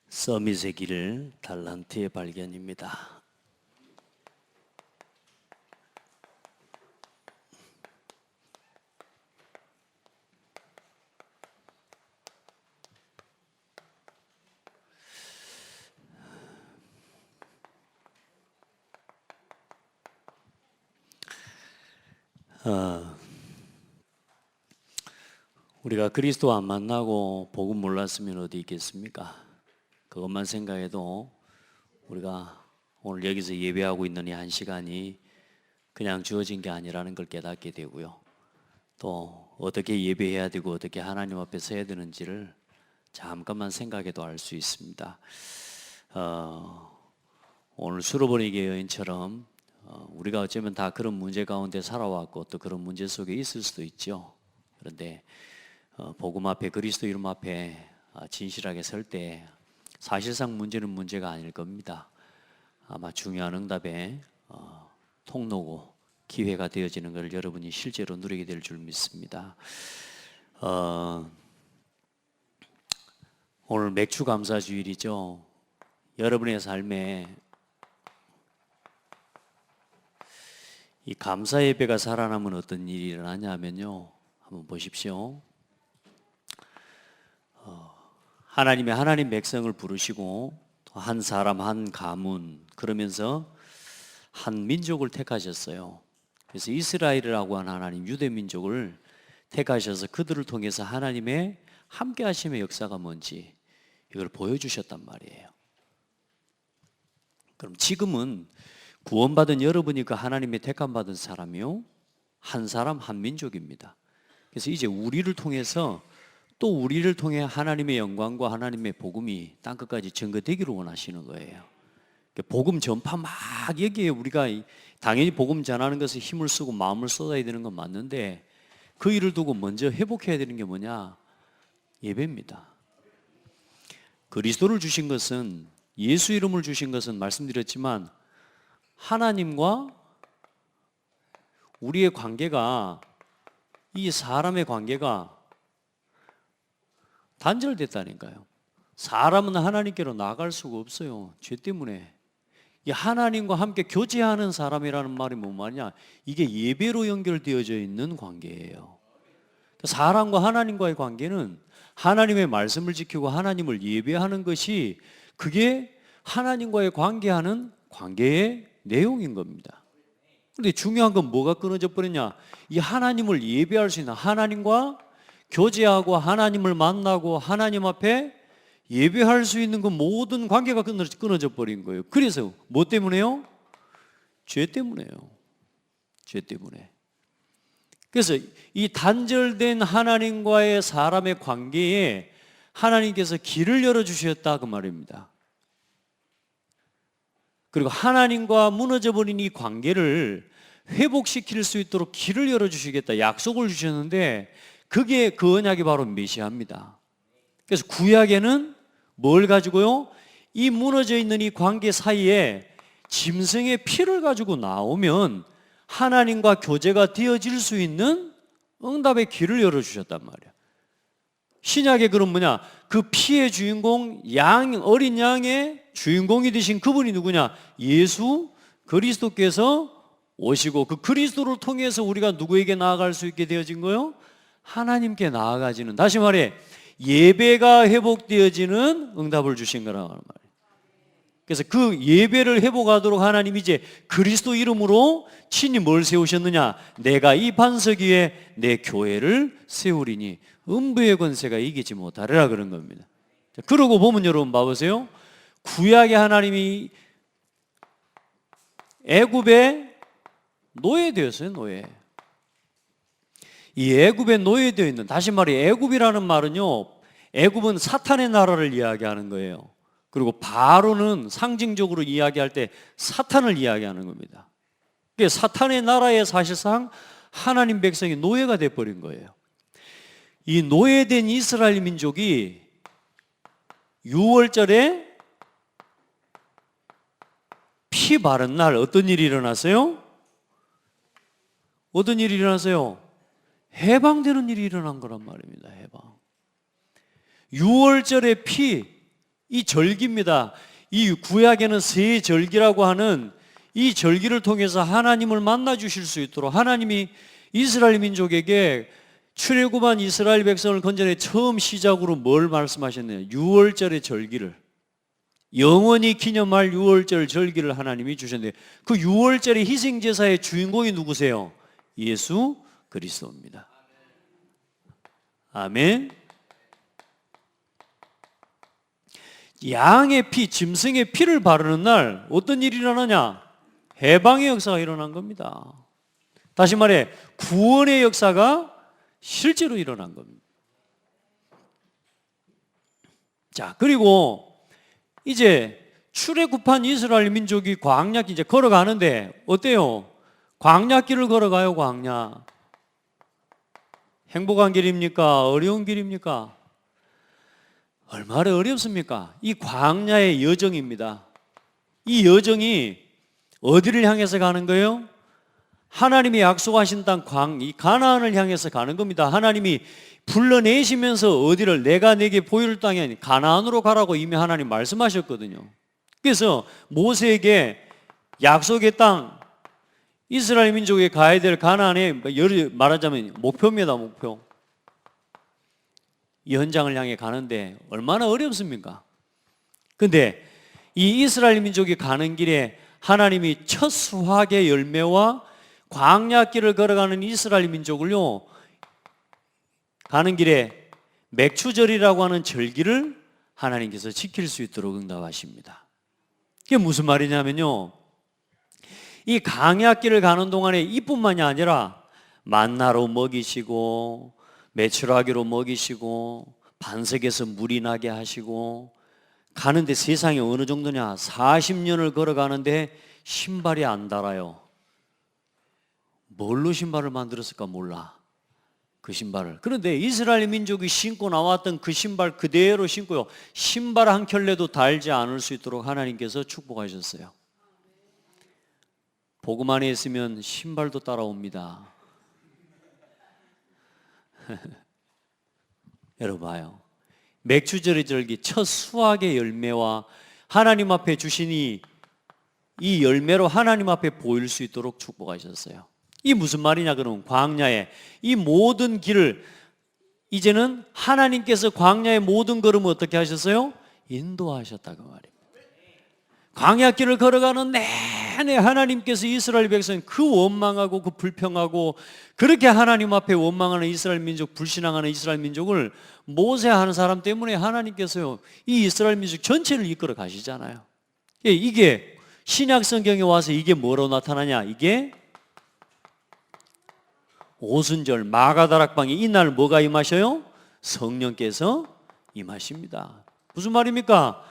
서밋의 길 달란트의 발견입니다. 우리가 그리스도 안 만나고 복음 몰랐으면 어디 있겠습니까? 그것만 생각해도 우리가 오늘 여기서 예배하고 있는 이 한 시간이 그냥 주어진 게 아니라는 걸 깨닫게 되고요. 또 어떻게 예배해야 되고 어떻게 하나님 앞에 서야 되는지를 잠깐만 생각해도 알 수 있습니다. 오늘 수로보니게 여인처럼 우리가 어쩌면 다 그런 문제 가운데 살아왔고 또 그런 문제 속에 있을 수도 있죠. 그런데 복음 앞에 그리스도 이름 앞에 진실하게 설 때 사실상 문제는 문제가 아닐 겁니다. 아마 중요한 응답의 통로고 기회가 되어지는 것을 여러분이 실제로 누리게 될 줄 믿습니다. 오늘 맥주 감사 주일이죠. 여러분의 삶에 이 감사 예배가 살아나면 어떤 일이 일어나냐면요, 한번 보십시오. 하나님 백성을 부르시고 한 사람 한 가문 그러면서 한 민족을 택하셨어요. 그래서 이스라엘이라고 하는 하나님 유대 민족을 택하셔서 그들을 통해서 하나님의 함께 하심의 역사가 뭔지 이걸 보여주셨단 말이에요. 그럼 지금은 구원받은 여러분이 그 하나님의 택함받은 사람이요, 한 사람 한 민족입니다. 그래서 이제 우리를 통해서 또 우리를 통해 하나님의 영광과 하나님의 복음이 땅끝까지 전거되기를 원하시는 거예요. 복음 전파 막 여기에 우리가 당연히 복음 전하는 것에 힘을 쓰고 마음을 쏟아야 되는 건 맞는데 그 일을 두고 먼저 회복해야 되는 게 뭐냐? 예배입니다. 그리스도를 주신 것은, 예수 이름을 주신 것은 말씀드렸지만 하나님과 우리의 관계가, 이 사람의 관계가 단절됐다니까요. 사람은 하나님께로 나아갈 수가 없어요. 죄 때문에. 이 하나님과 함께 교제하는 사람이라는 말이 뭔 말이냐? 이게 예배로 연결되어져 있는 관계예요. 사람과 하나님과의 관계는 하나님의 말씀을 지키고 하나님을 예배하는 것이, 그게 하나님과의 관계하는 관계의 내용인 겁니다. 그런데 중요한 건 뭐가 끊어져 버렸냐? 이 하나님을 예배할 수 있는, 하나님과 교제하고 하나님을 만나고 하나님 앞에 예배할 수 있는 그 모든 관계가 끊어져 버린 거예요. 그래서 뭐 때문에요? 죄 때문에요. 죄 때문에. 그래서 이 단절된 하나님과의 사람의 관계에 하나님께서 길을 열어주셨다 그 말입니다. 그리고 하나님과 무너져 버린 이 관계를 회복시킬 수 있도록 길을 열어주시겠다 약속을 주셨는데, 그게 그 언약이 바로 메시아입니다. 그래서 구약에는 뭘 가지고요? 이 무너져 있는 이 관계 사이에 짐승의 피를 가지고 나오면 하나님과 교제가 되어질 수 있는 응답의 길을 열어주셨단 말이에요. 신약의 그런 뭐냐? 그 피의 주인공, 어린 양의 주인공이 되신 그분이 누구냐? 예수 그리스도께서 오시고 그 그리스도를 통해서 우리가 누구에게 나아갈 수 있게 되어진 거요? 하나님께 나아가지는, 다시 말해 예배가 회복되어지는 응답을 주신 거라고 하는 말이에요. 그래서 그 예배를 회복하도록 하나님이 이제 그리스도 이름으로 친히 뭘 세우셨느냐? 내가 이 반석 위에 내 교회를 세우리니 음부의 권세가 이기지 못하리라 그런 겁니다. 그러고 보면 여러분 봐보세요. 구약의 하나님이 애굽의 노예되었어요. 노예. 이 애굽에 노예되어 있는, 다시 말해 애굽이라는 말은요, 애굽은 사탄의 나라를 이야기하는 거예요. 그리고 바로는 상징적으로 이야기할 때 사탄을 이야기하는 겁니다. 그러니까 사탄의 나라에 사실상 하나님 백성이 노예가 돼버린 거예요. 이 노예된 이스라엘 민족이 6월절에 피 바른 날 어떤 일이 일어났어요? 어떤 일이 일어났어요? 해방되는 일이 일어난 거란 말입니다. 해방. 유월절의 피, 이 절기입니다. 이 구약에는 세 절기라고 하는 이 절기를 통해서 하나님을 만나 주실 수 있도록 하나님이 이스라엘 민족에게 출애굽한 이스라엘 백성을 건져내 처음 시작으로 뭘 말씀하셨느냐? 유월절의 절기를, 영원히 기념할 유월절 절기를 하나님이 주셨는데, 그 유월절의 희생제사의 주인공이 누구세요? 예수 그리스도입니다. 아멘. 양의 피, 짐승의 피를 바르는 날 어떤 일이 일어나냐? 해방의 역사가 일어난 겁니다. 다시 말해 구원의 역사가 실제로 일어난 겁니다. 자, 그리고 이제 출애굽한 이스라엘 민족이 광야길 이제 걸어가는데 어때요? 광야길을 걸어가요. 광야. 행복한 길입니까? 어려운 길입니까? 얼마나 어렵습니까? 이 광야의 여정입니다. 이 여정이 어디를 향해서 가는 거예요? 하나님이 약속하신 땅 이 가나안을 향해서 가는 겁니다. 하나님이 불러내시면서 어디를, 내가 내게 보일 땅이 아닌 가나안으로 가라고 이미 하나님 말씀하셨거든요. 그래서 모세에게 약속의 땅, 이스라엘 민족이 가야 될 가나안의 말하자면 목표입니다. 목표. 이 현장을 향해 가는데 얼마나 어렵습니까? 근데 이 이스라엘 민족이 가는 길에 하나님이 첫 수확의 열매와 광야길을 걸어가는 이스라엘 민족을요, 가는 길에 맥추절이라고 하는 절기를 하나님께서 지킬 수 있도록 응답하십니다. 그게 무슨 말이냐면요, 이 광야길을 가는 동안에 이뿐만이 아니라 만나로 먹이시고 메추라기로 먹이시고 반석에서 물이 나게 하시고, 가는데 세상이 어느 정도냐? 40년을 걸어가는데 신발이 안 닳아요. 뭘로 신발을 만들었을까 몰라, 그 신발을. 그런데 이스라엘 민족이 신고 나왔던 그 신발 그대로 신고요, 신발 한 켤레도 닳지 않을 수 있도록 하나님께서 축복하셨어요. 복음 안에 있으면 신발도 따라옵니다. 여러분 봐요. 맥추절의 절기 첫 수확의 열매와 하나님 앞에 주시니 이 열매로 하나님 앞에 보일 수 있도록 축복하셨어요. 이 무슨 말이냐? 그러면 광야에 이 모든 길을 이제는 하나님께서 광야의 모든 걸음을 어떻게 하셨어요? 인도하셨다고 말입니다. 광야길을 걸어가는 내내 하나님께서 이스라엘 백성, 그 원망하고 그 불평하고 그렇게 하나님 앞에 원망하는 이스라엘 민족, 불신앙하는 이스라엘 민족을 모세하는 사람 때문에 하나님께서요, 이 이스라엘 민족 전체를 이끌어 가시잖아요. 이게 신약 성경에 와서 이게 뭐로 나타나냐? 이게 오순절 마가다락방에 이날 뭐가 임하셔요? 성령께서 임하십니다. 무슨 말입니까?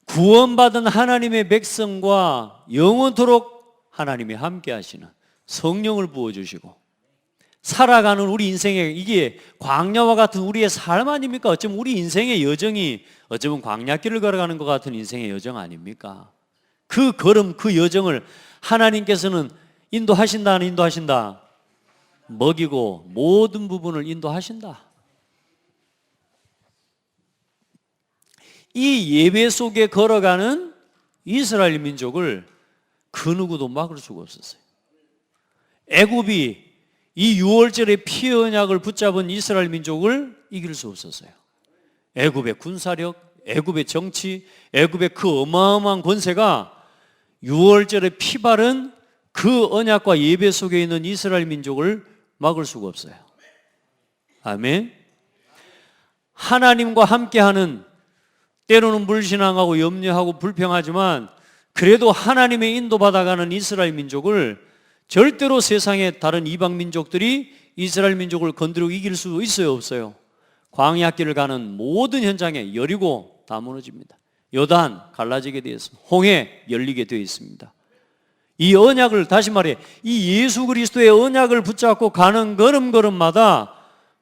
구원받은 하나님의 백성과 영원토록 하나님이 함께 하시는 성령을 부어주시고 살아가는 우리 인생에, 이게 광야와 같은 우리의 삶 아닙니까? 어쩌면 우리 인생의 여정이 어쩌면 광야길을 걸어가는 것 같은 인생의 여정 아닙니까? 그 걸음, 그 여정을 하나님께서는 인도하신다, 안 인도하신다? 먹이고 모든 부분을 인도하신다. 이 예배 속에 걸어가는 이스라엘 민족을 그 누구도 막을 수가 없었어요. 애굽이 이 유월절의 피 언약을 붙잡은 이스라엘 민족을 이길 수 없었어요. 애굽의 군사력, 애굽의 정치, 애굽의 그 어마어마한 권세가 유월절의 피 바른 그 언약과 예배 속에 있는 이스라엘 민족을 막을 수가 없어요. 아멘. 하나님과 함께하는, 때로는 불신앙하고 염려하고 불평하지만 그래도 하나님의 인도받아가는 이스라엘 민족을 절대로 세상의 다른 이방 민족들이 이스라엘 민족을 건드리고 이길 수 있어요, 없어요? 광야길을 가는 모든 현장에 여리고 다 무너집니다. 요단 갈라지게 되어 있습니다. 홍해 열리게 되어 있습니다. 이 언약을, 다시 말해 이 예수 그리스도의 언약을 붙잡고 가는 걸음걸음마다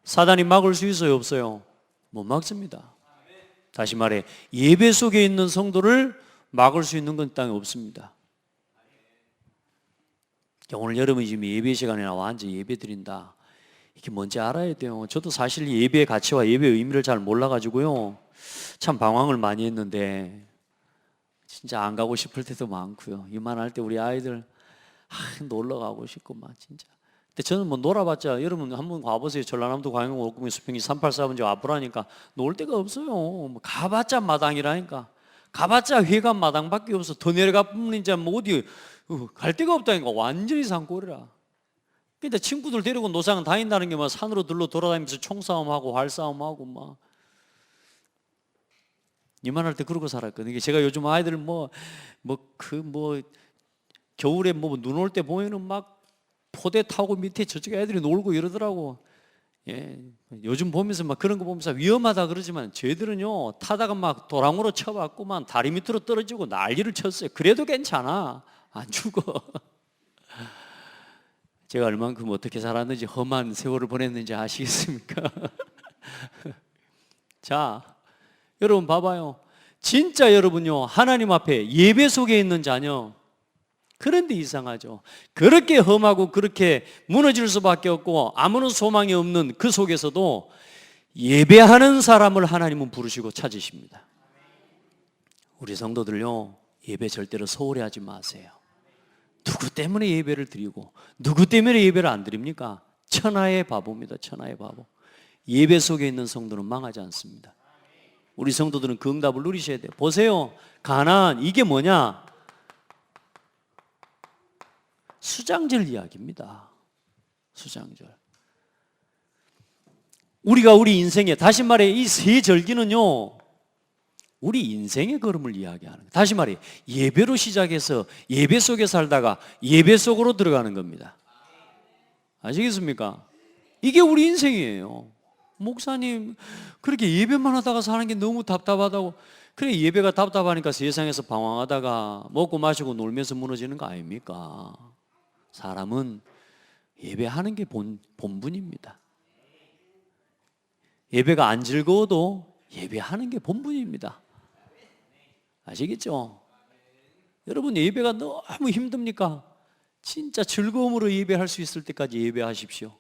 사단이 막을 수 있어요, 없어요? 못 막습니다. 다시 말해 예배 속에 있는 성도를 막을 수 있는 건 땅에 없습니다. 오늘 여러분이 지금 예배 시간에 나와 앉아 예배 드린다. 이게 뭔지 알아야 돼요. 저도 사실 예배의 가치와 예배의 의미를 잘 몰라가지고요, 참 방황을 많이 했는데 진짜 안 가고 싶을 때도 많고요. 이만할 때 우리 아이들 놀러 가고 싶고 막 진짜. 근데 저는 뭐 놀아봤자, 여러분 한번 가보세요. 전라남도 광양 올금이 수평이 384번지 앞으라니까 놀 데가 없어요. 뭐 가봤자 마당이라니까. 가봤자 회관 마당밖에 없어. 더 내려가 보면 이제 뭐 어디 갈 데가 없다니까. 완전히 산골이라. 근데 친구들 데리고 노상 다닌다는 게 막 산으로 들러 돌아다니면서 총싸움하고 활싸움하고 막 이만할 때 그러고 살았거든요. 제가 요즘 아이들 겨울에 눈 올 때 보면은 막 포대 타고 밑에 저쪽에 애들이 놀고 이러더라고. 예, 요즘 보면서 막 그런 거 보면서 위험하다 그러지만 저희들은요 타다가 막 도랑으로 쳐봤고만 다리 밑으로 떨어지고 난리를 쳤어요. 그래도 괜찮아, 안 죽어. 제가 얼만큼 어떻게 살았는지, 험한 세월을 보냈는지 아시겠습니까? 자, 여러분 봐봐요. 진짜 여러분요, 하나님 앞에 예배 속에 있는 자녀, 그런데 이상하죠. 그렇게 험하고 그렇게 무너질 수밖에 없고 아무런 소망이 없는 그 속에서도 예배하는 사람을 하나님은 부르시고 찾으십니다. 우리 성도들요, 예배 절대로 소홀히 하지 마세요. 누구 때문에 예배를 드리고 누구 때문에 예배를 안 드립니까? 천하의 바보입니다. 천하의 바보. 예배 속에 있는 성도는 망하지 않습니다. 우리 성도들은 그 응답을 누리셔야 돼요. 보세요, 가나안, 이게 뭐냐? 수장절 이야기입니다. 수장절. 우리가 우리 인생에, 다시 말해 이 세 절기는요, 우리 인생의 걸음을 이야기하는 거예요. 다시 말해 예배로 시작해서 예배 속에 살다가 예배 속으로 들어가는 겁니다. 아시겠습니까? 이게 우리 인생이에요. 목사님, 그렇게 예배만 하다가 사는 게 너무 답답하다고. 그래, 예배가 답답하니까 세상에서 방황하다가 먹고 마시고 놀면서 무너지는 거 아닙니까? 사람은 예배하는 게 본분입니다. 예배가 안 즐거워도 예배하는 게 본분입니다. 아시겠죠? 여러분, 예배가 너무 힘듭니까? 진짜 즐거움으로 예배할 수 있을 때까지 예배하십시오.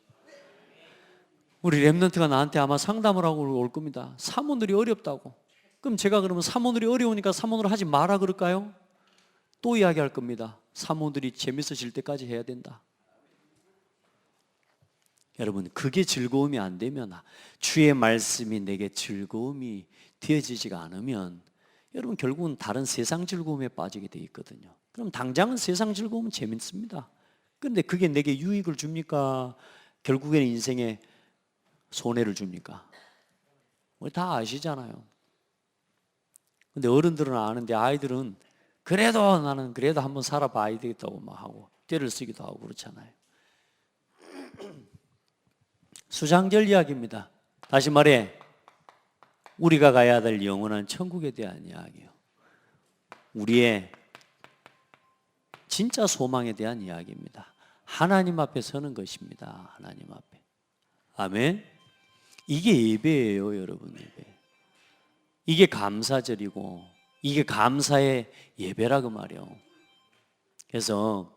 우리 랩런트가 나한테 아마 상담을 하고 올 겁니다. 사모들이 어렵다고. 그럼 제가 그러면 사모들이 어려우니까 사모를 하지 마라 그럴까요? 또 이야기할 겁니다. 사모들이 재밌어질 때까지 해야 된다. 여러분, 그게 즐거움이 안 되면, 주의 말씀이 내게 즐거움이 되어지지가 않으면 여러분 결국은 다른 세상 즐거움에 빠지게 돼 있거든요. 그럼 당장은 세상 즐거움은 재밌습니다. 그런데 그게 내게 유익을 줍니까? 결국에는 인생에 손해를 줍니까? 우리 다 아시잖아요. 근데 어른들은 아는데 아이들은 그래도 나는 그래도 한번 살아봐야 되겠다고 막 하고 떼를 쓰기도 하고 그렇잖아요. 수장절 이야기입니다. 다시 말해 우리가 가야 될 영원한 천국에 대한 이야기예요. 우리의 진짜 소망에 대한 이야기입니다. 하나님 앞에 서는 것입니다. 하나님 앞에. 아멘. 이게 예배예요, 여러분. 예배. 이게 감사절이고 이게 감사의 예배라고 말이에요. 그래서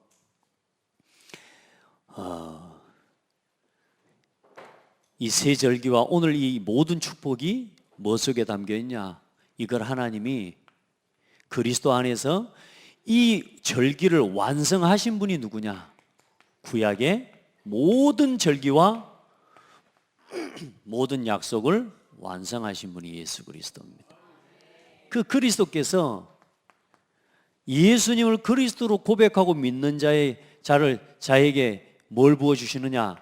이 세 절기와 오늘 이 모든 축복이 뭐 속에 담겨 있냐? 이걸 하나님이 그리스도 안에서 이 절기를 완성하신 분이 누구냐? 구약의 모든 절기와 모든 약속을 완성하신 분이 예수 그리스도입니다. 그 그리스도께서 예수님을 그리스도로 고백하고 믿는 자에게 뭘 부어주시느냐?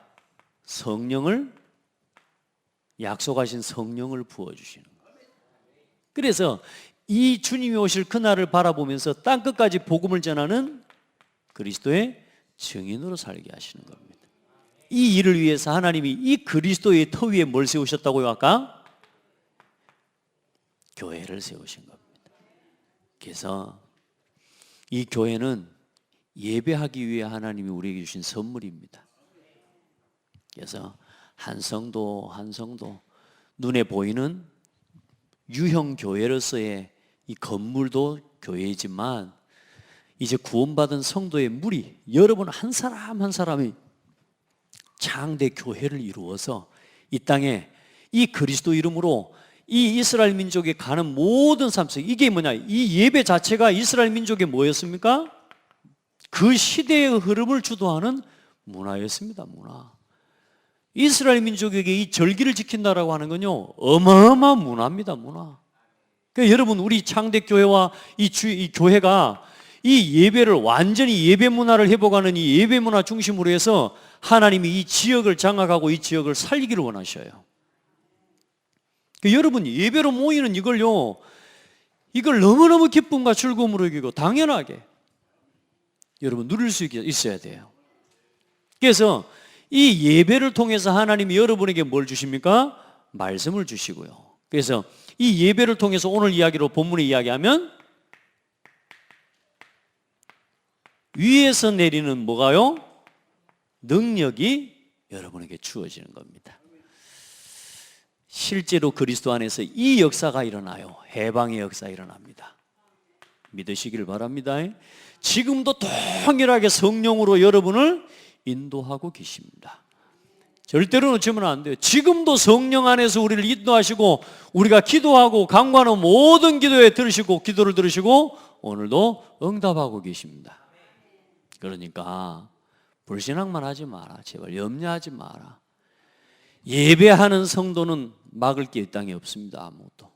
성령을, 약속하신 성령을 부어주시는 거예요. 그래서 이 주님이 오실 그날을 바라보면서 땅끝까지 복음을 전하는 그리스도의 증인으로 살게 하시는 겁니다. 이 일을 위해서 하나님이 이 그리스도의 터 위에 뭘 세우셨다고요? 아까? 교회를 세우신 겁니다. 그래서 이 교회는 예배하기 위해 하나님이 우리에게 주신 선물입니다. 그래서 한 성도 한 성도 눈에 보이는 유형 교회로서의 이 건물도 교회이지만 이제 구원받은 성도의 무리, 여러분 한 사람 한 사람이 장대 교회를 이루어서 이 땅에 이 그리스도 이름으로 이 이스라엘 민족에 가는 모든 삶 속에 이게 뭐냐? 이 예배 자체가 이스라엘 민족의 뭐였습니까? 그 시대의 흐름을 주도하는 문화였습니다. 문화. 이스라엘 민족에게 이 절기를 지킨다라고 하는 건요, 어마어마한 문화입니다. 문화. 그러니까 여러분, 우리 창대교회와 이 교회가 이 예배를 완전히 예배 문화를 회복하는 이 예배 문화 중심으로 해서 하나님이 이 지역을 장악하고 이 지역을 살리기를 원하셔요. 그러니까 여러분, 예배로 모이는 이걸 너무너무 기쁨과 즐거움으로 여기고 당연하게 여러분 누릴 수 있어야 돼요. 그래서 이 예배를 통해서 하나님이 여러분에게 뭘 주십니까? 말씀을 주시고요. 그래서 이 예배를 통해서 오늘 이야기로 본문에 이야기하면 위에서 내리는 뭐가요? 능력이 여러분에게 주어지는 겁니다. 실제로 그리스도 안에서 이 역사가 일어나요. 해방의 역사 일어납니다. 믿으시길 바랍니다. 지금도 동일하게 성령으로 여러분을 인도하고 계십니다. 절대로 놓치면 안 돼요. 지금도 성령 안에서 우리를 인도하시고 우리가 기도하고 간구하는 모든 기도에 들으시고 기도를 들으시고 오늘도 응답하고 계십니다. 그러니까 불신앙만 하지 마라. 제발 염려하지 마라. 예배하는 성도는 막을 게 이 땅에 없습니다. 아무것도.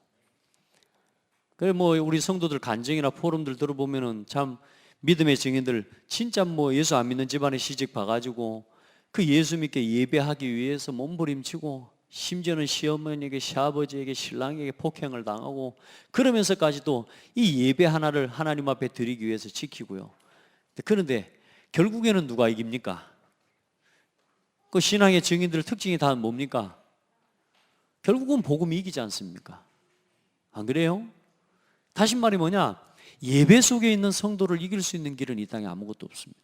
그래 우리 성도들 간증이나 포럼들 들어보면은 참 믿음의 증인들 진짜 예수 안 믿는 집안에 시집 봐가지고 그 예수 믿게 예배하기 위해서 몸부림치고 심지어는 시어머니에게 시아버지에게 신랑에게 폭행을 당하고 그러면서까지도 이 예배 하나를 하나님 앞에 드리기 위해서 지키고요. 그런데 결국에는 누가 이깁니까? 그 신앙의 증인들 특징이 다 뭡니까? 결국은 복음이 이기지 않습니까? 안 그래요? 다시 말이 뭐냐? 예배 속에 있는 성도를 이길 수 있는 길은 이 땅에 아무것도 없습니다.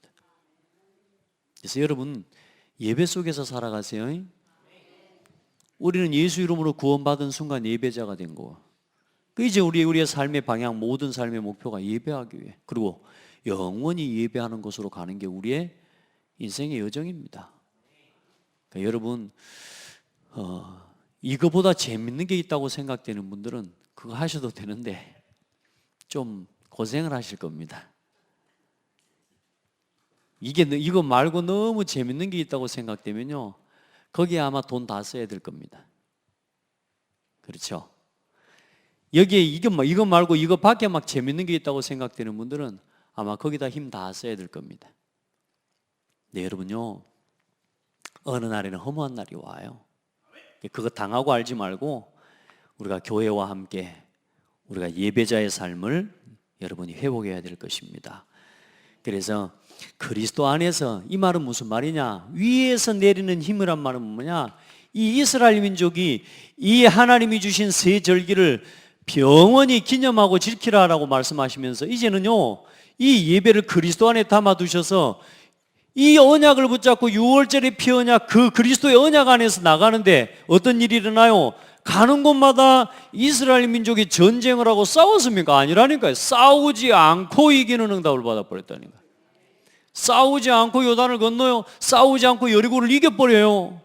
그래서 여러분 예배 속에서 살아가세요. 우리는 예수 이름으로 구원받은 순간 예배자가 된 거. 이제 우리의 삶의 방향, 모든 삶의 목표가 예배하기 위해, 그리고 영원히 예배하는 것으로 가는 게 우리의 인생의 여정입니다. 그러니까 여러분 이거보다 재밌는 게 있다고 생각되는 분들은 그거 하셔도 되는데 좀 고생을 하실 겁니다. 이거 말고 너무 재밌는 게 있다고 생각되면요, 거기에 아마 돈 다 써야 될 겁니다. 그렇죠? 여기에 이거 말고 이거 밖에 막 재밌는 게 있다고 생각되는 분들은 아마 거기다 힘 다 써야 될 겁니다. 네, 여러분요, 어느 날에는 허무한 날이 와요. 그거 당하고 알지 말고 우리가 교회와 함께 우리가 예배자의 삶을 여러분이 회복해야 될 것입니다. 그래서 그리스도 안에서, 이 말은 무슨 말이냐? 위에서 내리는 힘이란 말은 뭐냐? 이 이스라엘 민족이 이 하나님이 주신 새 절기를 영원히 기념하고 지키라라고 말씀하시면서 이제는요, 이 예배를 그리스도 안에 담아두셔서 이 언약을 붙잡고 6월절의 피언약, 그 그리스도의 언약 안에서 나가는데 어떤 일이 일어나요? 가는 곳마다 이스라엘 민족이 전쟁을 하고 싸웠습니까? 아니라니까요. 싸우지 않고 이기는 응답을 받아버렸다니까요. 싸우지 않고 요단을 건너요. 싸우지 않고 여리고를 이겨버려요.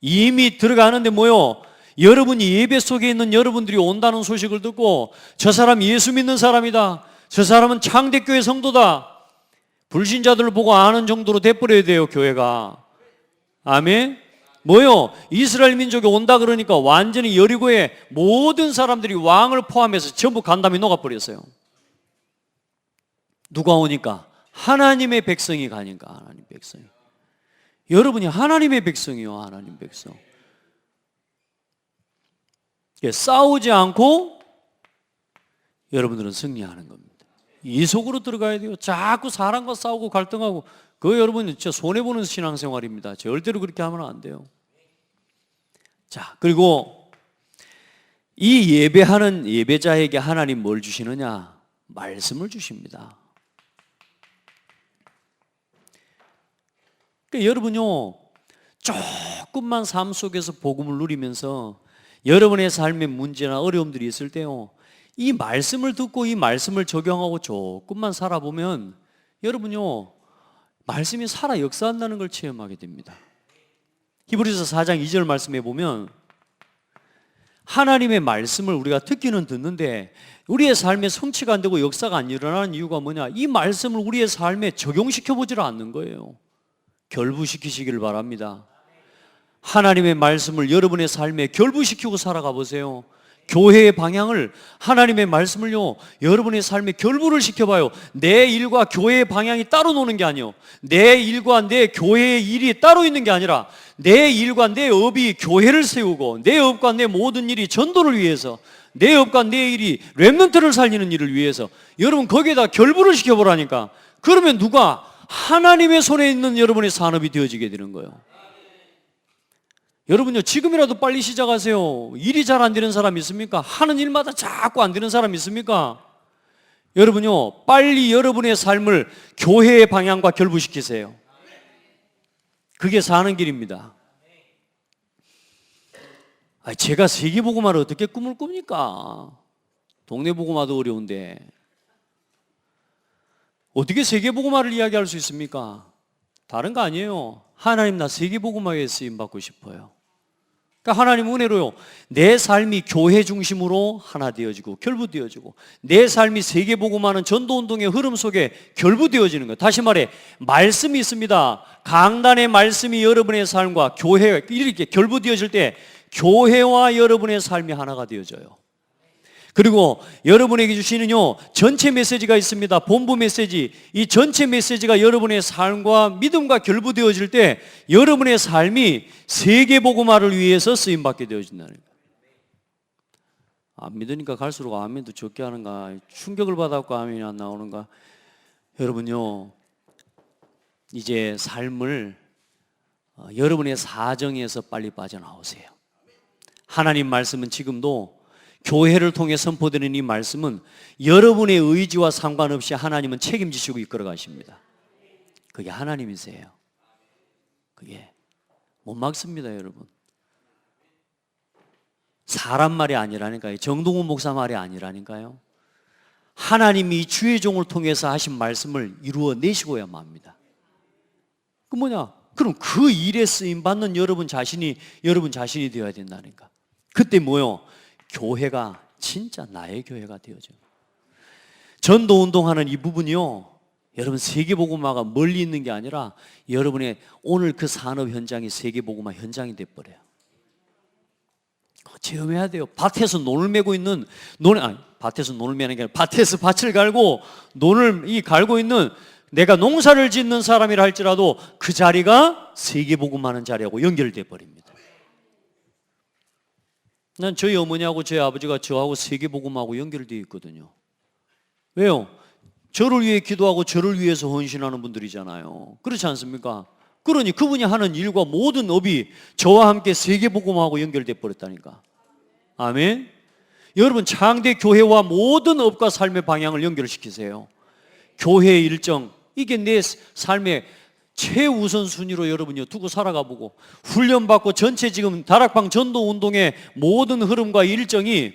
이미 들어가는데 뭐요? 여러분이 예배 속에 있는 여러분들이 온다는 소식을 듣고 저 사람 예수 믿는 사람이다, 저 사람은 창대교회 성도다, 불신자들을 보고 아는 정도로 돼버려야 돼요. 교회가. 아멘. 뭐요? 이스라엘 민족이 온다 그러니까 완전히 여리고에 모든 사람들이 왕을 포함해서 전부 간담이 녹아버렸어요. 누가 오니까? 하나님의 백성이 가니까. 하나님 백성이. 여러분이 하나님의 백성이요. 하나님 백성. 싸우지 않고 여러분들은 승리하는 겁니다. 이 속으로 들어가야 돼요. 자꾸 사람과 싸우고 갈등하고, 그거 여러분 진짜 손해보는 신앙생활입니다. 절대로 그렇게 하면 안 돼요. 자, 그리고 이 예배하는 예배자에게 하나님 뭘 주시느냐? 말씀을 주십니다. 그러니까 여러분요, 조금만 삶 속에서 복음을 누리면서 여러분의 삶의 문제나 어려움들이 있을 때요, 이 말씀을 듣고 이 말씀을 적용하고 조금만 살아보면 여러분요, 말씀이 살아 역사한다는 걸 체험하게 됩니다. 히브리서 4장 2절 말씀에 보면 하나님의 말씀을 우리가 듣기는 듣는데 우리의 삶에 성취가 안 되고 역사가 안 일어나는 이유가 뭐냐? 이 말씀을 우리의 삶에 적용시켜 보지를 않는 거예요. 결부시키시기를 바랍니다. 하나님의 말씀을 여러분의 삶에 결부시키고 살아가 보세요. 교회의 방향을, 하나님의 말씀을요, 여러분의 삶에 결부를 시켜봐요. 내 일과 교회의 방향이 따로 노는 게 아니에요. 내 일과 내 교회의 일이 따로 있는 게 아니라 내 일과 내 업이 교회를 세우고 내 업과 내 모든 일이 전도를 위해서, 내 업과 내 일이 렘넌트를 살리는 일을 위해서 여러분 거기에다 결부를 시켜보라니까. 그러면 누가? 하나님의 손에 있는 여러분의 산업이 되어지게 되는 거예요. 여러분요, 지금이라도 빨리 시작하세요. 일이 잘 안 되는 사람 있습니까? 하는 일마다 자꾸 안 되는 사람 있습니까? 여러분요, 빨리 여러분의 삶을 교회의 방향과 결부시키세요. 그게 사는 길입니다. 제가 세계복음화를 어떻게 꿈을 꿉니까? 동네 복음화도 어려운데 어떻게 세계복음화를 이야기할 수 있습니까? 다른 거 아니에요. 하나님, 나 세계복음화에 쓰임받고 싶어요. 그러니까 하나님 은혜로요, 내 삶이 교회 중심으로 하나 되어지고 결부되어지고 내 삶이 세계복음화는 전도운동의 흐름 속에 결부되어지는 거예요. 다시 말해, 말씀이 있습니다. 강단의 말씀이 여러분의 삶과 교회 이렇게 결부되어질 때 교회와 여러분의 삶이 하나가 되어져요. 그리고 여러분에게 주시는요, 전체 메시지가 있습니다. 본부 메시지. 이 전체 메시지가 여러분의 삶과 믿음과 결부되어질 때 여러분의 삶이 세계복음화를 위해서 쓰임받게 되어진다는 거예요. 안 믿으니까 갈수록 아멘도 적게 하는가, 충격을 받았고 아멘이 안 나오는가. 여러분요, 이제 삶을 여러분의 사정에서 빨리 빠져나오세요. 하나님 말씀은 지금도 교회를 통해 선포되는 이 말씀은 여러분의 의지와 상관없이 하나님은 책임지시고 이끌어 가십니다. 그게 하나님이세요. 그게 못 막습니다, 여러분. 사람 말이 아니라니까요. 정동훈 목사 말이 아니라니까요. 하나님이 주의 종을 통해서 하신 말씀을 이루어내시고야만 합니다. 그 뭐냐? 그럼 그 일에 쓰임받는 여러분 자신이 되어야 된다니까. 그때 뭐요? 교회가 진짜 나의 교회가 되어져요. 전도운동하는 이 부분이요, 여러분 세계복음화가 멀리 있는 게 아니라 여러분의 오늘 그 산업 현장이 세계복음화 현장이 돼버려요. 체험해야 돼요. 밭에서 논을 메고 있는 밭에서 논을 메는 게 아니라 밭에서 밭을 갈고 논을 갈고 있는, 내가 농사를 짓는 사람이라 할지라도 그 자리가 세계복음하는 자리하고 연결돼 버립니다. 난 저희 어머니하고 저희 아버지가 저하고 세계복음하고 연결되어 있거든요. 왜요? 저를 위해 기도하고 저를 위해서 헌신하는 분들이잖아요. 그렇지 않습니까? 그러니 그분이 하는 일과 모든 업이 저와 함께 세계복음하고 연결돼 버렸다니까. 아멘. 여러분, 창대 교회와 모든 업과 삶의 방향을 연결시키세요. 교회의 일정, 이게 내 삶의 최우선 순위로 여러분이 두고 살아가 보고, 훈련받고 전체 지금 다락방 전도 운동의 모든 흐름과 일정이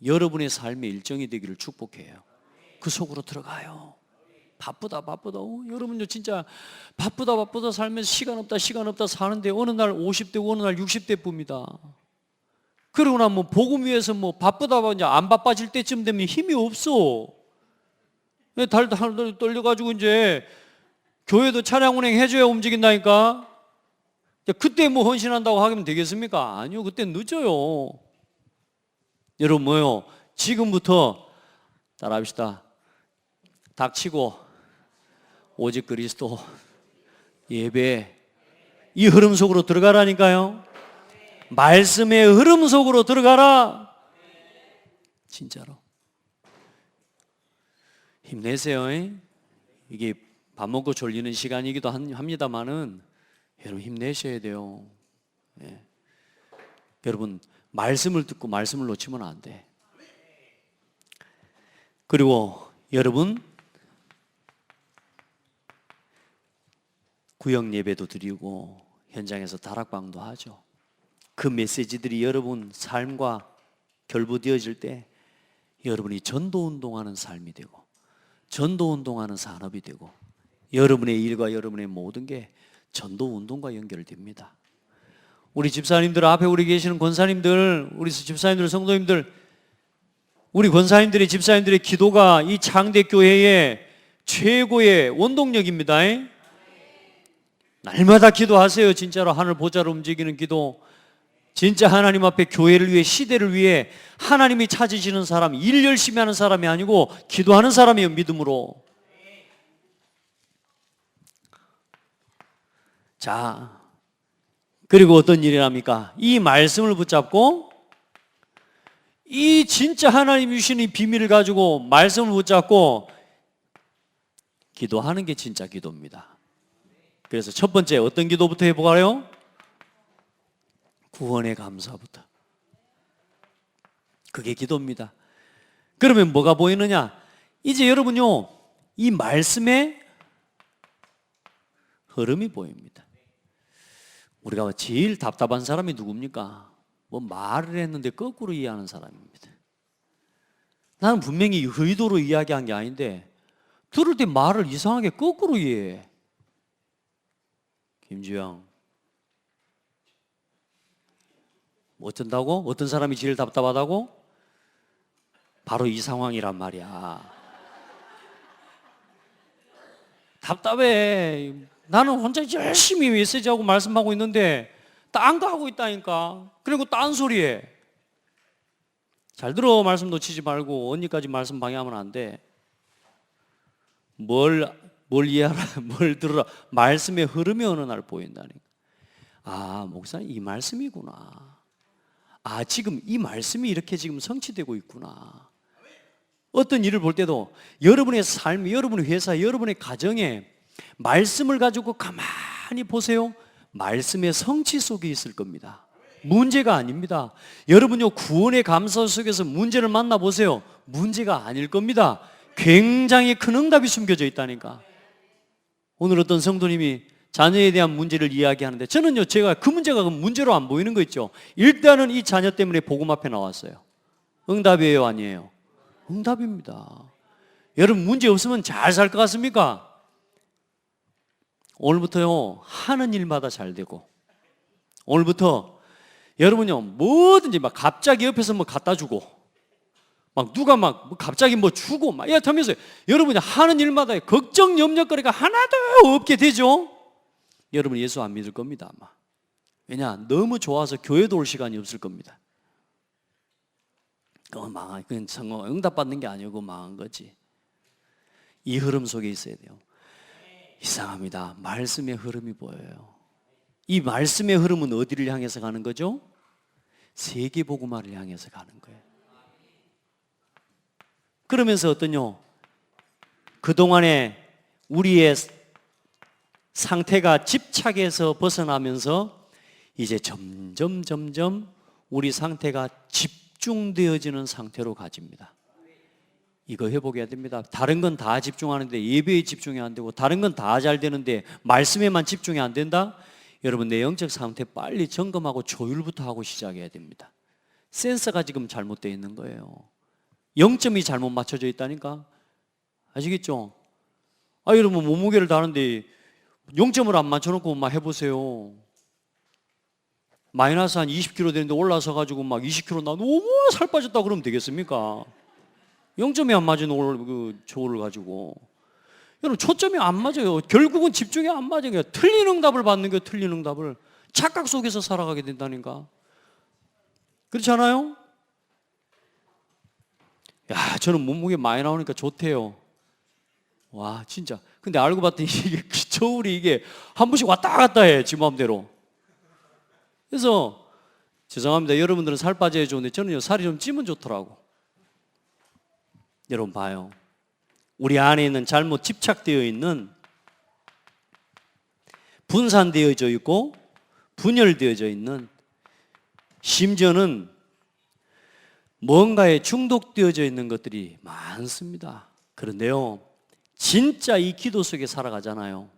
여러분의 삶의 일정이 되기를 축복해요. 그 속으로 들어가요. 바쁘다 여러분요, 진짜 바쁘다 살면서 시간 없다 사는데 어느 날 50대고 어느 날 60대 봅니다. 그러고 나면 뭐 복음 위해서 뭐 바쁘다 이제 안 바빠질 때쯤 되면 힘이 없어. 달달 떨려가지고 이제 교회도 차량 운행해줘야 움직인다니까. 그때 뭐 헌신한다고 하면 되겠습니까? 아니요, 그때 늦어요. 여러분 뭐요? 지금부터 따라합시다. 닥치고 오직 그리스도 예배, 이 흐름 속으로 들어가라니까요. 말씀의 흐름 속으로 들어가라. 진짜로 힘내세요. 이게 밥 먹고 졸리는 시간이기도 합니다만은 여러분 힘내셔야 돼요. 예. 여러분 말씀을 듣고 말씀을 놓치면 안 돼. 그리고 여러분 구역 예배도 드리고 현장에서 다락방도 하죠. 그 메시지들이 여러분 삶과 결부되어질 때 여러분이 전도운동하는 삶이 되고 전도운동하는 산업이 되고 여러분의 일과 여러분의 모든 게 전도 운동과 연결됩니다. 우리 집사님들, 앞에 우리 계시는 권사님들, 우리 집사님들, 성도님들, 우리 권사님들의 집사님들의 기도가 이 창대교회의 최고의 원동력입니다. 날마다 기도하세요. 진짜로 하늘 보좌로 움직이는 기도. 진짜 하나님 앞에 교회를 위해, 시대를 위해 하나님이 찾으시는 사람, 일 열심히 하는 사람이 아니고 기도하는 사람이에요. 믿음으로. 자, 그리고 어떤 일이랍니까? 이 말씀을 붙잡고, 이 진짜 하나님이 주시는 이 비밀을 가지고 말씀을 붙잡고 기도하는 게 진짜 기도입니다. 그래서 첫 번째 어떤 기도부터 해보가요? 구원의 감사부터. 그게 기도입니다. 그러면 뭐가 보이느냐? 이제 여러분요, 이 말씀의 흐름이 보입니다. 우리가 제일 답답한 사람이 누굽니까? 뭐 말을 했는데 거꾸로 이해하는 사람입니다. 나는 분명히 의도로 이야기한 게 아닌데 들을 때 말을 이상하게 거꾸로 이해해. 김주영, 어쩐다고? 어떤 사람이 제일 답답하다고? 바로 이 상황이란 말이야. 답답해. 나는 혼자 열심히 메시지하고 말씀하고 있는데 딴 거 하고 있다니까. 그리고 딴소리해. 잘 들어. 말씀 놓치지 말고. 언니까지 말씀 방해하면 안 돼. 뭘 이해하라, 뭘 들으라. 말씀의 흐름이 어느 날 보인다니까. 아, 목사님 이 말씀이구나. 아, 지금 이 말씀이 이렇게 지금 성취되고 있구나. 어떤 일을 볼 때도 여러분의 삶, 여러분의 회사, 여러분의 가정에 말씀을 가지고 가만히 보세요. 말씀의 성취 속에 있을 겁니다. 문제가 아닙니다. 여러분요, 구원의 감사 속에서 문제를 만나보세요. 문제가 아닐 겁니다. 굉장히 큰 응답이 숨겨져 있다니까. 오늘 어떤 성도님이 자녀에 대한 문제를 이야기하는데 저는요, 제가 그 문제가 문제로 안 보이는 거 있죠. 일단은 이 자녀 때문에 복음 앞에 나왔어요. 응답이에요, 아니에요? 응답입니다. 여러분 문제 없으면 잘 살 것 같습니까? 오늘부터요, 하는 일마다 잘 되고, 오늘부터 여러분요, 뭐든지 막 갑자기 옆에서 뭐 갖다 주고, 막 누가 막 갑자기 뭐 주고 막 이러면서 여러분이 하는 일마다 걱정, 염려거리가 하나도 없게 되죠. 여러분 예수 안 믿을 겁니다, 아마. 왜냐? 너무 좋아서 교회도 올 시간이 없을 겁니다. 그건 망한, 그건 응답받는 게 아니고 망한 거지. 이 흐름 속에 있어야 돼요. 이상합니다. 말씀의 흐름이 보여요. 이 말씀의 흐름은 어디를 향해서 가는 거죠? 세계복음화를 향해서 가는 거예요. 그러면서 어떠냐? 그동안에 우리의 상태가 집착에서 벗어나면서 이제 점점 우리 상태가 집중되어지는 상태로 가집니다. 이거 회복해야 됩니다. 다른 건 다 집중하는데 예배에 집중이 안 되고, 다른 건 다 잘 되는데 말씀에만 집중이 안 된다? 여러분 내 영적 상태 빨리 점검하고 조율부터 하고 시작해야 됩니다. 센서가 지금 잘못되어 있는 거예요. 0점이 잘못 맞춰져 있다니까. 아시겠죠? 아, 여러분 몸무게를 다는데 0점을 안 맞춰놓고 막 해보세요. 마이너스 한 20kg 되는데 올라서 가지고 막 20kg 나 너무 살 빠졌다 그러면 되겠습니까? 0점이 안 맞은 그 저거를 가지고. 여러분 초점이 안 맞아요. 결국은 집중이 안 맞아요. 틀린 응답을 받는 거예요. 틀린 응답을. 착각 속에서 살아가게 된다니까. 그렇지 않아요? 야, 저는 몸무게 많이 나오니까 좋대요. 와, 진짜. 근데 알고 봤더니 이게 저울이 이게 한 번씩 왔다 갔다 해, 지 마음대로. 그래서 죄송합니다. 여러분들은 살 빠져야 좋은데 저는요, 살이 좀 찌면 좋더라고. 여러분 봐요. 우리 안에 있는 잘못 집착되어 있는, 분산되어져 있고 분열되어져 있는, 심지어는 뭔가에 중독되어져 있는 것들이 많습니다. 그런데요, 진짜 이 기도 속에 살아가잖아요.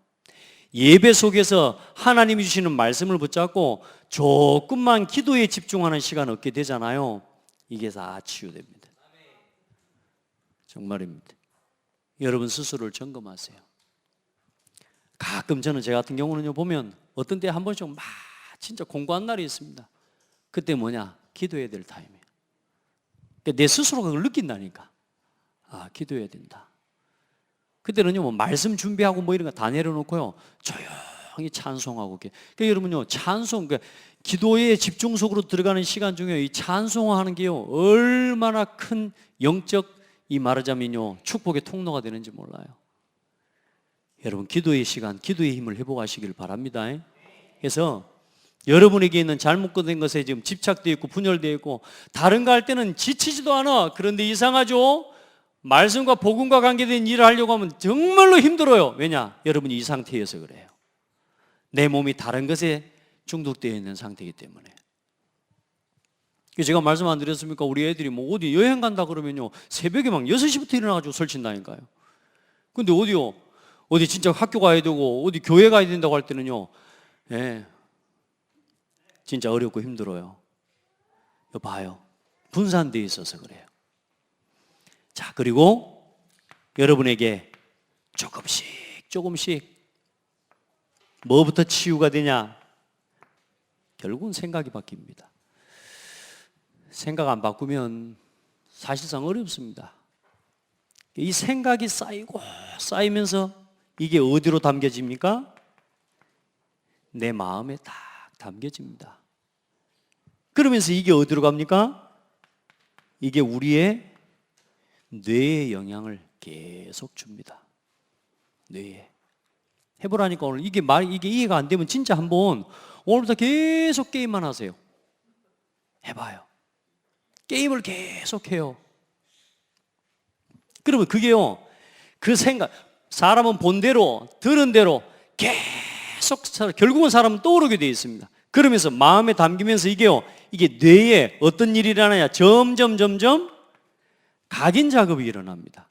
예배 속에서 하나님이 주시는 말씀을 붙잡고 조금만 기도에 집중하는 시간 얻게 되잖아요. 이게 다 치유됩니다. 정말입니다. 여러분 스스로를 점검하세요. 가끔 저는 제 같은 경우는요, 보면 어떤 때 한 번씩 막 진짜 공부한 날이 있습니다. 그때 뭐냐? 기도해야 될 타임이에요. 그러니까 내 스스로가 그걸 느낀다니까. 아, 기도해야 된다. 그때는요, 뭐 말씀 준비하고 뭐 이런 거 다 내려놓고요, 조용히 찬송하고. 그러니까 여러분요, 찬송, 그러니까 기도의 집중 속으로 들어가는 시간 중에 이 찬송하는 게요, 얼마나 큰 영적, 이 말하자면요, 축복의 통로가 되는지 몰라요. 여러분, 기도의 시간, 기도의 힘을 회복하시길 바랍니다. 그래서 여러분에게 있는 잘못된 것에 지금 집착되어 있고 분열되어 있고 다른 거 할 때는 지치지도 않아. 그런데 이상하죠? 말씀과 복음과 관계된 일을 하려고 하면 정말로 힘들어요. 왜냐? 여러분이 이 상태여서 그래요. 내 몸이 다른 것에 중독되어 있는 상태이기 때문에. 제가 말씀 안 드렸습니까? 우리 애들이 뭐 어디 여행 간다 그러면요, 새벽에 막 6시부터 일어나가지고 설친다니까요. 근데 어디요? 어디 진짜 학교 가야 되고 어디 교회 가야 된다고 할 때는요, 진짜 어렵고 힘들어요. 이거 봐요. 분산되어 있어서 그래요. 자, 그리고 여러분에게 조금씩 뭐부터 치유가 되냐? 결국은 생각이 바뀝니다. 생각 안 바꾸면 사실상 어렵습니다. 이 생각이 쌓이고 쌓이면서 이게 어디로 담겨집니까? 내 마음에 딱 담겨집니다. 그러면서 이게 어디로 갑니까? 이게 우리의 뇌에 영향을 계속 줍니다. 뇌에. 해보라니까 오늘 이게 이해가 안 되면 진짜 한번 오늘부터 계속 게임만 하세요. 해봐요. 게임을 계속 해요. 그러면 그게요, 그 생각, 사람은 본 대로, 들은 대로 계속 결국은 사람은 떠오르게 되어 있습니다. 그러면서 마음에 담기면서 이게요, 이게 뇌에 어떤 일이 일어나냐? 점점 각인 작업이 일어납니다.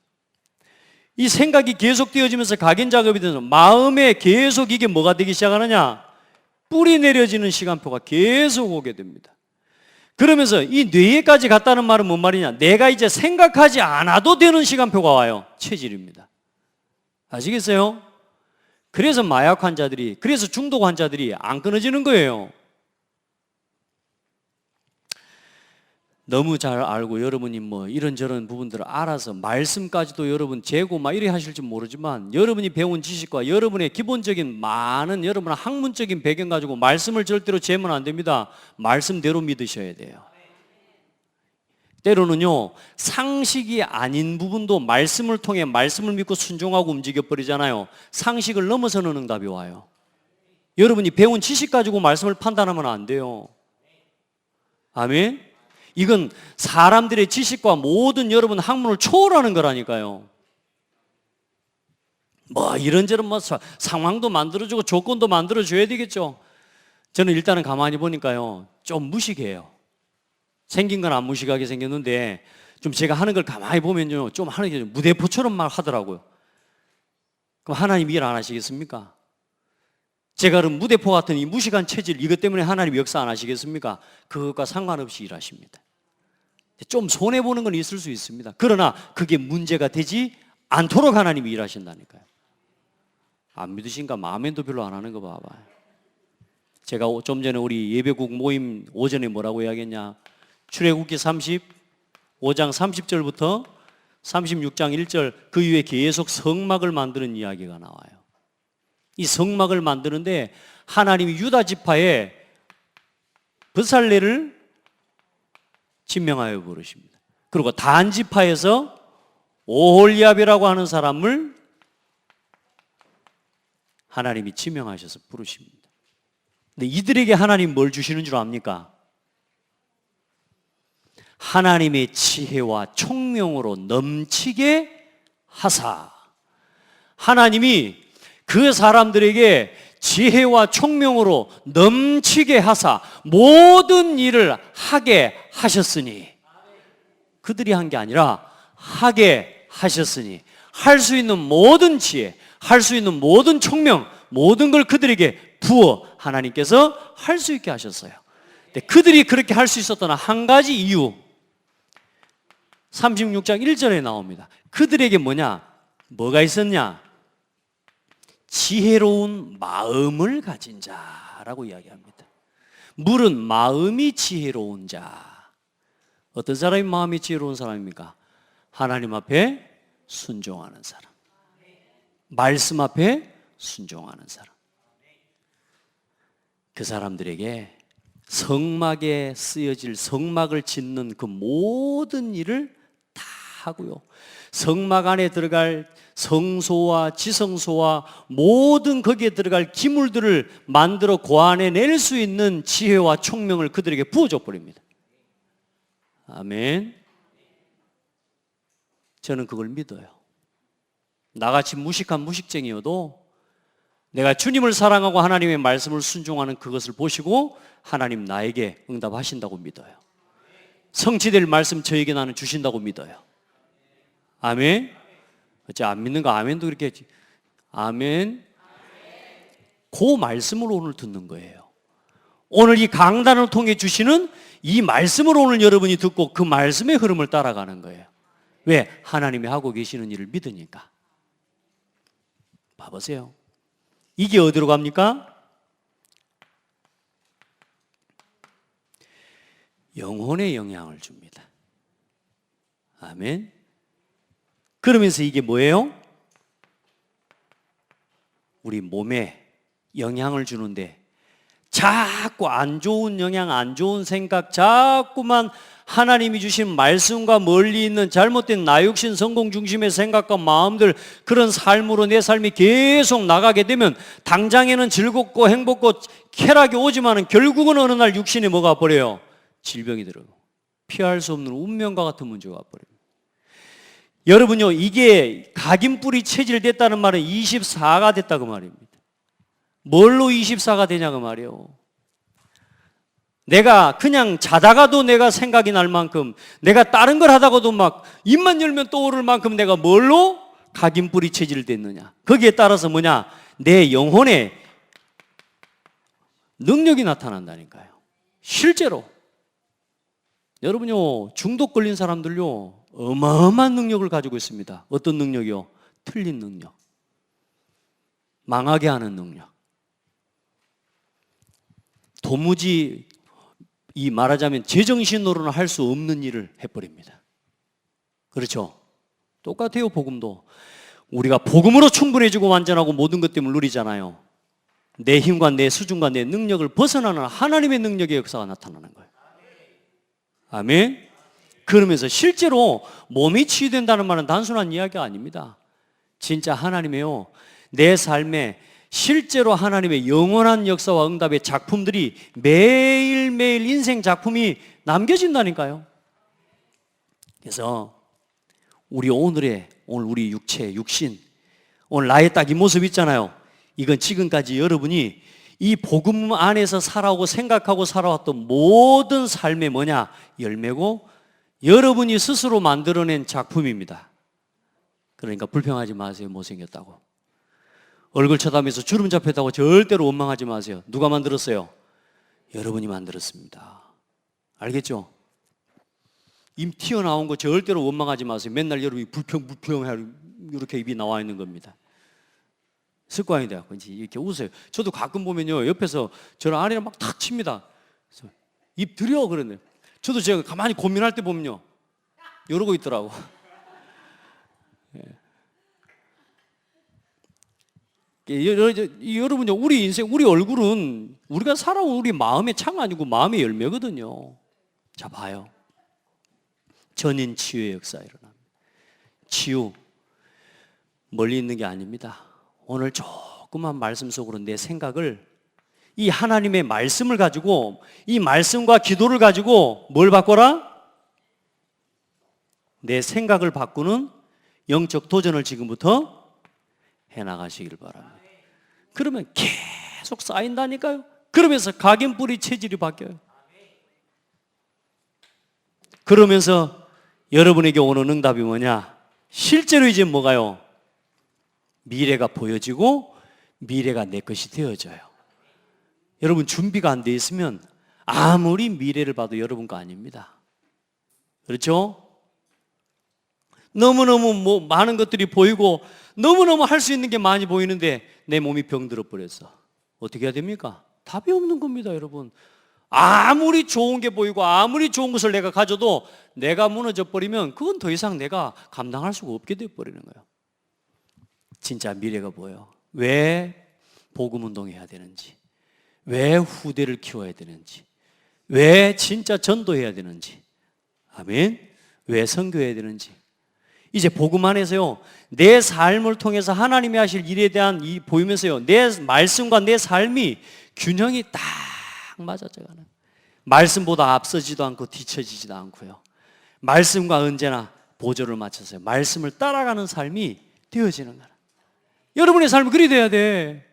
이 생각이 계속 되어지면서 각인 작업이 되면서 마음에 계속 이게 뭐가 되기 시작하느냐? 뿌리 내려지는 시간표가 계속 오게 됩니다. 그러면서 이 뇌에까지 갔다는 말은 뭔 말이냐? 내가 이제 생각하지 않아도 되는 시간표가 와요. 체질입니다. 아시겠어요? 그래서 마약 환자들이, 그래서 중독 환자들이 안 끊어지는 거예요. 너무 잘 알고 여러분이 뭐 이런저런 부분들을 알아서 말씀까지도 여러분 재고 막 이래 하실지 모르지만, 여러분이 배운 지식과 여러분의 기본적인 많은 여러분의 학문적인 배경 가지고 말씀을 절대로 재면 안 됩니다. 말씀대로 믿으셔야 돼요. 때로는요, 상식이 아닌 부분도 말씀을 통해 말씀을 믿고 순종하고 움직여 버리잖아요. 상식을 넘어서는 응답이 와요. 여러분이 배운 지식 가지고 말씀을 판단하면 안 돼요. 아멘. 이건 사람들의 지식과 모든 여러분 학문을 초월하는 거라니까요. 뭐 이런저런 뭐 상황도 만들어주고 조건도 만들어줘야 되겠죠. 저는 일단은 가만히 보니까요, 좀 무식해요. 생긴 건 안 무식하게 생겼는데 좀 제가 하는 걸 가만히 보면요, 좀 하는 게 무대포처럼 막 하더라고요. 그럼 하나님 일 안 하시겠습니까? 제가 그럼 무대포 같은 이 무식한 체질, 이것 때문에 하나님 역사 안 하시겠습니까? 그것과 상관없이 일하십니다. 좀 손해보는 건 있을 수 있습니다. 그러나 그게 문제가 되지 않도록 하나님이 일하신다니까요. 안 믿으신가? 아멘도 별로 안 하는 거 봐봐요. 제가 좀 전에 우리 예배국 모임 오전에 뭐라고 이야기했냐? 출애굽기 35장 30절부터 36장 1절 그 이후에 계속 성막을 만드는 이야기가 나와요. 이 성막을 만드는데 하나님이 유다 지파에 브살레를 지명하여 부르십니다. 그리고 단 지파에서 오홀리압이라고 하는 사람을 하나님이 지명하셔서 부르십니다. 근데 이들에게 하나님 뭘 주시는 줄 압니까? 하나님의 지혜와 총명으로 넘치게 하사. 하나님이 그 사람들에게 지혜와 총명으로 넘치게 하사 모든 일을 하게 하셨으니, 그들이 한 게 아니라 하게 하셨으니, 할 수 있는 모든 지혜, 할 수 있는 모든 총명, 모든 걸 그들에게 부어 하나님께서 할 수 있게 하셨어요. 근데 그들이 그렇게 할 수 있었던 한 가지 이유, 36장 1절에 나옵니다. 그들에게 뭐가 있었냐? 지혜로운 마음을 가진 자라고 이야기합니다. 물은 마음이 지혜로운 자. 어떤 사람이 마음이 지혜로운 사람입니까? 하나님 앞에 순종하는 사람, 말씀 앞에 순종하는 사람. 그 사람들에게 성막에 쓰여질 성막을 짓는 그 모든 일을 다 하고요, 성막 안에 들어갈 성소와 지성소와 모든 거기에 들어갈 기물들을 만들어 고안해낼 수 있는 지혜와 총명을 그들에게 부어줘 버립니다. 아멘. 저는 그걸 믿어요. 나같이 무식한 무식쟁이여도 내가 주님을 사랑하고 하나님의 말씀을 순종하는 그것을 보시고 하나님 나에게 응답하신다고 믿어요. 성취될 말씀 저에게 나는 주신다고 믿어요. 아멘. 어째 안 믿는 거 아멘도 그렇게 했지. 아멘. 그 말씀으로 오늘 듣는 거예요. 오늘 이 강단을 통해 주시는 이 말씀을 오늘 여러분이 듣고 그 말씀의 흐름을 따라가는 거예요. 왜? 하나님이 하고 계시는 일을 믿으니까. 봐보세요. 이게 어디로 갑니까? 영혼에 영향을 줍니다. 아멘. 그러면서 이게 뭐예요? 우리 몸에 영향을 주는데 자꾸 안 좋은 영향, 안 좋은 생각, 자꾸만 하나님이 주신 말씀과 멀리 있는 잘못된 나육신 성공 중심의 생각과 마음들, 그런 삶으로 내 삶이 계속 나가게 되면 당장에는 즐겁고 행복고 쾌락이 오지만은 결국은 어느 날 육신이 뭐가 버려요? 질병이 들어요. 피할 수 없는 운명과 같은 문제가 버려요. 여러분요, 이게 각인뿔이 체질됐다는 말은 24가 됐다고 말입니다. 뭘로 24가 되냐고 말이에요. 내가 그냥 자다가도 내가 생각이 날 만큼, 내가 다른 걸 하다가도 막 입만 열면 떠오를 만큼 내가 뭘로 각인뿔이 체질됐느냐. 거기에 따라서 뭐냐, 내 영혼에 능력이 나타난다니까요. 실제로 여러분요, 중독 걸린 사람들요 어마어마한 능력을 가지고 있습니다. 어떤 능력이요? 틀린 능력, 망하게 하는 능력. 도무지 이 말하자면 제정신으로는 할 수 없는 일을 해버립니다. 그렇죠? 똑같아요. 복음도 우리가 복음으로 충분해지고 완전하고 모든 것 때문에 누리잖아요. 내 힘과 내 수준과 내 능력을 벗어나는 하나님의 능력의 역사가 나타나는 거예요. 아멘. 그러면서 실제로 몸이 치유된다는 말은 단순한 이야기가 아닙니다. 진짜 하나님이요, 내 삶에 실제로 하나님의 영원한 역사와 응답의 작품들이 매일매일 인생 작품이 남겨진다니까요. 그래서 오늘 우리 육신, 오늘 나의 딱 이 모습 있잖아요. 이건 지금까지 여러분이 이 복음 안에서 살아오고 생각하고 살아왔던 모든 삶의 뭐냐? 열매고 여러분이 스스로 만들어낸 작품입니다. 그러니까 불평하지 마세요. 못생겼다고. 얼굴 쳐다보면서 주름 잡혔다고 절대로 원망하지 마세요. 누가 만들었어요? 여러분이 만들었습니다. 알겠죠? 입 튀어나온 거 절대로 원망하지 마세요. 맨날 여러분이 불평 이렇게 입이 나와 있는 겁니다. 습관이 돼갖고 이렇게 웃어요. 저도 가끔 보면요, 옆에서 저를 아내랑 막 탁 칩니다. 입 들여 그러네. 저도 제가 가만히 고민할 때 보면요, 이러고 있더라고. 여러분요, 우리 인생, 우리 얼굴은 우리가 살아온 우리 마음의 창 아니고 마음의 열매거든요. 자, 봐요. 전인 치유의 역사 일어납니다. 치유 멀리 있는 게 아닙니다. 오늘 조그만 말씀 속으로 내 생각을, 이 하나님의 말씀을 가지고, 이 말씀과 기도를 가지고 뭘 바꿔라? 내 생각을 바꾸는 영적 도전을 지금부터 해나가시길 바랍니다. 그러면 계속 쌓인다니까요. 그러면서 각인뿌리 체질이 바뀌어요. 그러면서 여러분에게 오는 응답이 뭐냐? 실제로 이제 뭐가요? 미래가 보여지고 미래가 내 것이 되어져요. 여러분 준비가 안 돼 있으면 아무리 미래를 봐도 여러분 거 아닙니다. 그렇죠? 너무너무 많은 것들이 보이고 너무너무 할 수 있는 게 많이 보이는데 내 몸이 병들어 버렸어. 어떻게 해야 됩니까? 답이 없는 겁니다, 여러분. 아무리 좋은 게 보이고 아무리 좋은 것을 내가 가져도 내가 무너져 버리면 그건 더 이상 내가 감당할 수가 없게 돼 버리는 거예요. 진짜 미래가 보여. 왜 복음 운동해야 되는지, 왜 후대를 키워야 되는지, 왜 진짜 전도해야 되는지, 아멘. 왜 선교해야 되는지. 이제 복음 안에서요, 내 삶을 통해서 하나님이 하실 일에 대한 이 보이면서요, 내 말씀과 내 삶이 균형이 딱 맞아져가는. 말씀보다 앞서지도 않고 뒤처지지도 않고요. 말씀과 언제나 보조를 맞춰서요. 말씀을 따라가는 삶이 되어지는 거야. 여러분의 삶이 그리 돼야 돼.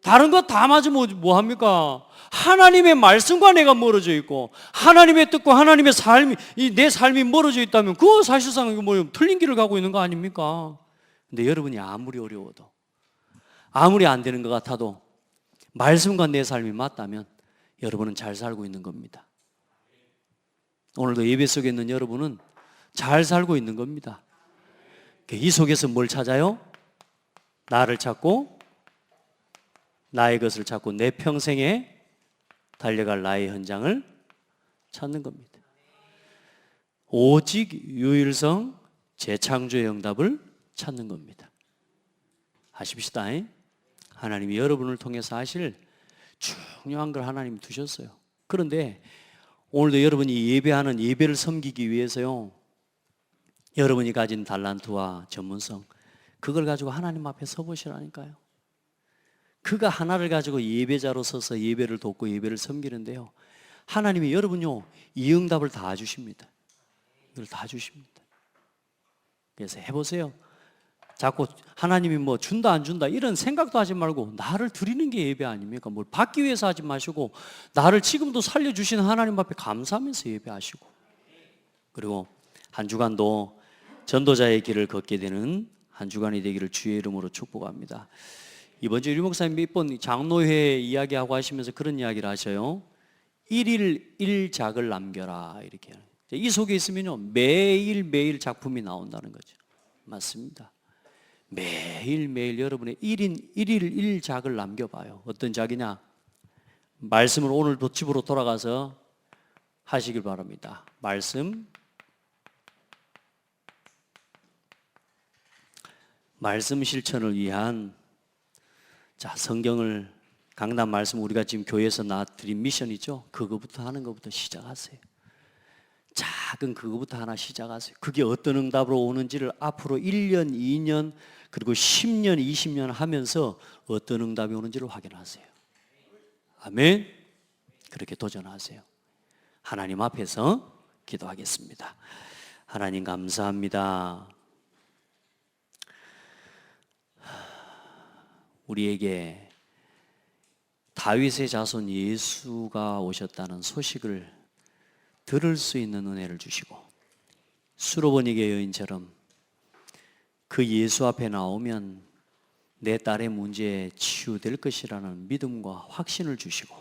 다른 거 다 맞으면 뭐 합니까? 하나님의 말씀과 내가 멀어져 있고 하나님의 뜻과 하나님의 삶이 내 삶이 멀어져 있다면 그거 사실상 뭐 틀린 길을 가고 있는 거 아닙니까? 근데 여러분이 아무리 어려워도 아무리 안 되는 것 같아도 말씀과 내 삶이 맞다면 여러분은 잘 살고 있는 겁니다. 오늘도 예배 속에 있는 여러분은 잘 살고 있는 겁니다. 이 속에서 뭘 찾아요? 나를 찾고 나의 것을 찾고 내 평생에 달려갈 나의 현장을 찾는 겁니다. 오직 유일성 재창조의 응답을 찾는 겁니다. 아십시다. 하나님이 여러분을 통해서 하실 중요한 걸 하나님이 두셨어요. 그런데 오늘도 여러분이 예배하는 예배를 섬기기 위해서요, 여러분이 가진 달란트와 전문성, 그걸 가지고 하나님 앞에 서보시라니까요. 그가 하나를 가지고 예배자로 서서 예배를 돕고 예배를 섬기는데요, 하나님이 여러분요 이 응답을 다 주십니다. 이걸 다 주십니다. 그래서 해보세요. 자꾸 하나님이 뭐 준다 안 준다 이런 생각도 하지 말고 나를 드리는 게 예배 아닙니까? 뭘 받기 위해서 하지 마시고 나를 지금도 살려주시는 하나님 앞에 감사하면서 예배하시고, 그리고 한 주간도 전도자의 길을 걷게 되는 한 주간이 되기를 주의 이름으로 축복합니다. 이번 주 유 목사님 몇 번 장로회 이야기하고 하시면서 그런 이야기를 하셔요. 1일 1작을 남겨라 이렇게. 이 속에 있으면요 매일매일 작품이 나온다는 거죠. 맞습니다. 매일매일 여러분의 1일 1작을 남겨봐요. 어떤 작이냐? 말씀을 오늘도 집으로 돌아가서 하시길 바랍니다. 말씀 실천을 위한 성경을 강단 말씀 우리가 지금 교회에서 나드린 미션이죠. 그거부터 하는 것부터 시작하세요. 작은 그거부터 하나 시작하세요. 그게 어떤 응답으로 오는지를 앞으로 1년, 2년, 그리고 10년, 20년 하면서 어떤 응답이 오는지를 확인하세요. 아멘. 그렇게 도전하세요. 하나님 앞에서 기도하겠습니다. 하나님 감사합니다. 우리에게 다윗의 자손 예수가 오셨다는 소식을 들을 수 있는 은혜를 주시고, 수로보니게 여인처럼 그 예수 앞에 나오면 내 딸의 문제에 치유될 것이라는 믿음과 확신을 주시고,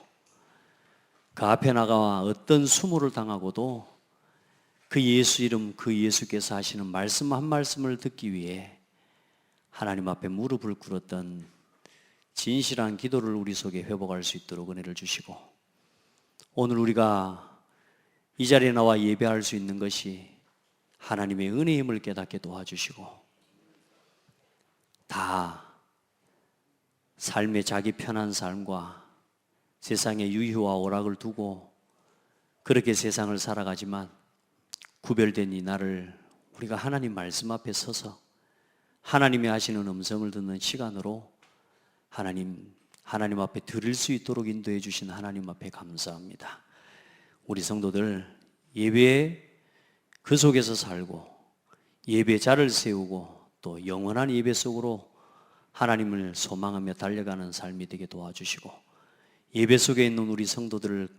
그 앞에 나가 어떤 수모를 당하고도 그 예수 이름, 그 예수께서 하시는 말씀 한 말씀을 듣기 위해 하나님 앞에 무릎을 꿇었던 진실한 기도를 우리 속에 회복할 수 있도록 은혜를 주시고, 오늘 우리가 이 자리에 나와 예배할 수 있는 것이 하나님의 은혜의 힘을 깨닫게 도와주시고, 다 삶의 자기 편한 삶과 세상의 유희와 오락을 두고 그렇게 세상을 살아가지만 구별된 이 날을 우리가 하나님 말씀 앞에 서서 하나님이 하시는 음성을 듣는 시간으로 하나님 앞에 드릴 수 있도록 인도해 주신 하나님 앞에 감사합니다. 우리 성도들 예배에 그 속에서 살고 예배자를 세우고 또 영원한 예배 속으로 하나님을 소망하며 달려가는 삶이 되게 도와주시고, 예배 속에 있는 우리 성도들을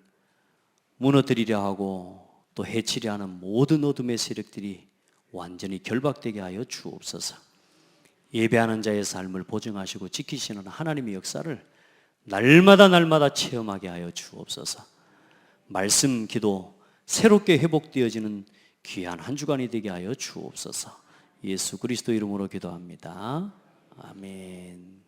무너뜨리려 하고 또 해치려 하는 모든 어둠의 세력들이 완전히 결박되게 하여 주옵소서. 예배하는 자의 삶을 보증하시고 지키시는 하나님의 역사를 날마다 체험하게 하여 주옵소서. 말씀 기도 새롭게 회복되어지는 귀한 한 주간이 되게 하여 주옵소서. 예수 그리스도 이름으로 기도합니다. 아멘.